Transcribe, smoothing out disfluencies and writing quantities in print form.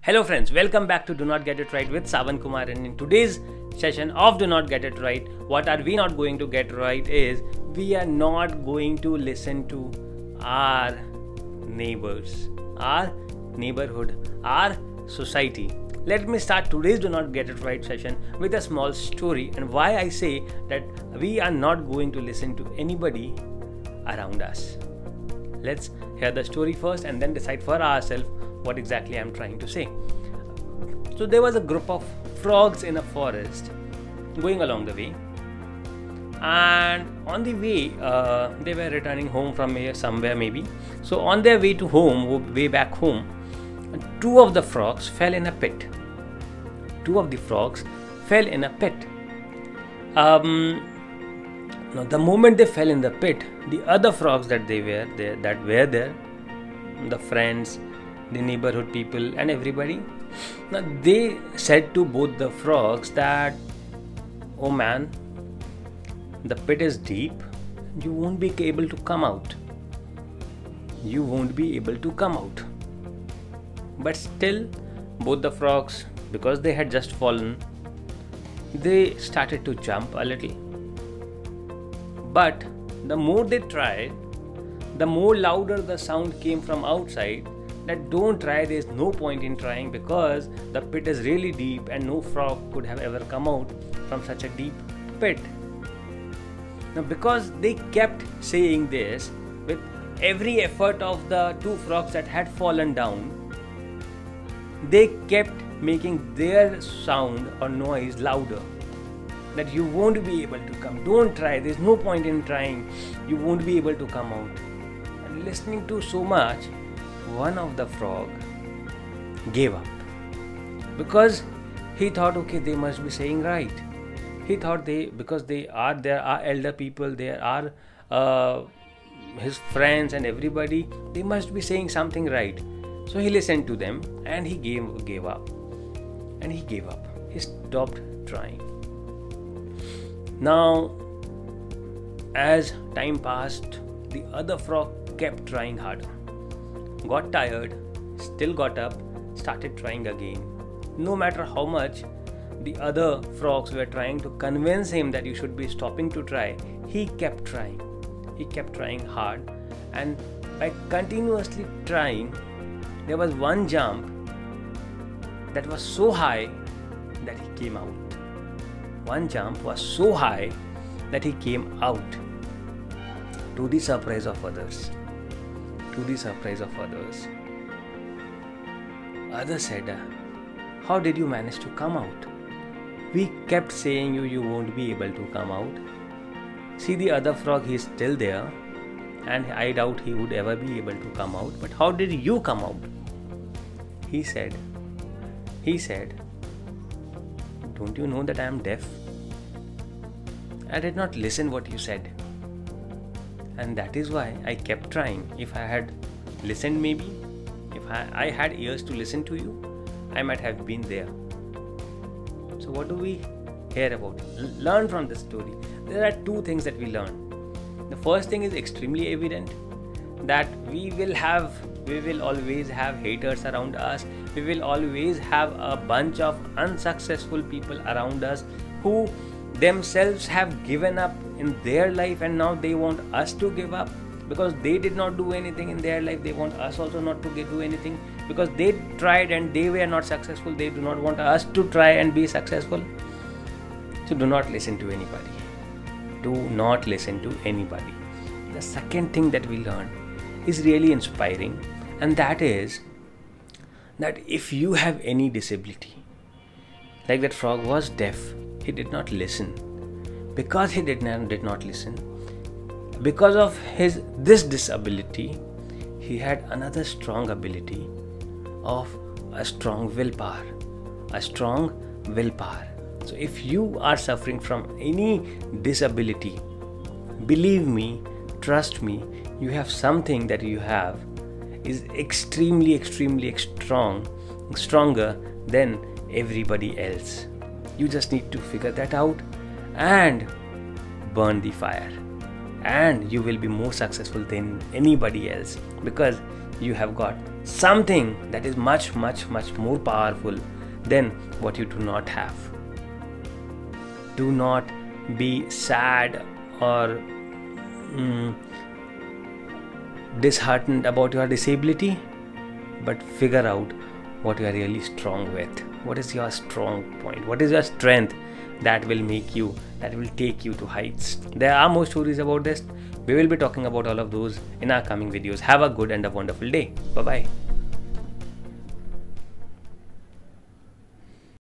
Hello friends, welcome back to Do Not Get It Right with Savan Kumar, and in today's session of Do Not Get It Right, what are we not going to get right is we are not going to listen to our neighbors, our neighborhood, our society. Let me start today's Do Not Get It Right session with a small story and why I say that we are not going to listen to anybody around us. Let's hear the story first and then decide for ourselves what exactly I'm trying to say. So there was a group of frogs in a forest going along the way, and on the way they were returning home from somewhere maybe. So on their way to home, way back home, two of the frogs fell in a pit. Now the moment they fell in the pit, the other frogs that were there, the friends, the neighborhood people and everybody, now they said to both the frogs that, oh man, the pit is deep, you won't be able to come out. But still, both the frogs, because they had just fallen, they started to jump a little. But the more they tried, the more louder the sound came from outside that don't try, there's no point in trying because the pit is really deep and no frog could have ever come out from such a deep pit. Now because they kept saying this with every effort of the two frogs that had fallen down, they kept making their sound or noise louder. That you won't be able to come, don't try, there's no point in trying, you won't be able to come out. And listening to so much, one of the frog gave up because he thought, okay, they must be saying right. He thought because there are elder people, there are his friends and everybody, they must be saying something right. So he listened to them and he gave up. He stopped trying. Now, as time passed, the other frog kept trying harder. Got tired, still got up, started trying again. No matter how much the other frogs were trying to convince him that you should be stopping to try, he kept trying. He kept trying hard, and by continuously trying, there was one jump that was so high that he came out. One jump was so high that he came out, to the surprise of others. Others said, how did you manage to come out? We kept saying you won't be able to come out. See, the other frog, he is still there and I doubt he would ever be able to come out. But how did you come out? He said, don't you know that I am deaf? I did not listen what you said. And that is why I kept trying. If I had listened, maybe, if I had ears to listen to you, I might have been there. So what do we hear about? Learn from this story. There are two things that we learn. The first thing is extremely evident, that we will always have haters around us. We will always have a bunch of unsuccessful people around us who themselves have given up in their life and now they want us to give up because they did not do anything in their life. They want us also not to do anything because they tried and they were not successful. They do not want us to try and be successful. So do not listen to anybody. The second thing that we learn is really inspiring, and that is that if you have any disability, like that frog was deaf, he did not listen. Because he did not listen, because of this disability, he had another strong ability of a strong willpower. So if you are suffering from any disability, believe me, trust me, you have something that you have is extremely stronger than everybody else. You just need to figure that out and burn the fire, and you will be more successful than anybody else because you have got something that is much more powerful than what you do not have. Do not be sad or disheartened about your disability, but figure out what you are really strong with. What is your strong point? What is your strength that will take you to heights? There are more stories about this. We will be talking about all of those in our coming videos. Have a good and a wonderful day. Bye bye.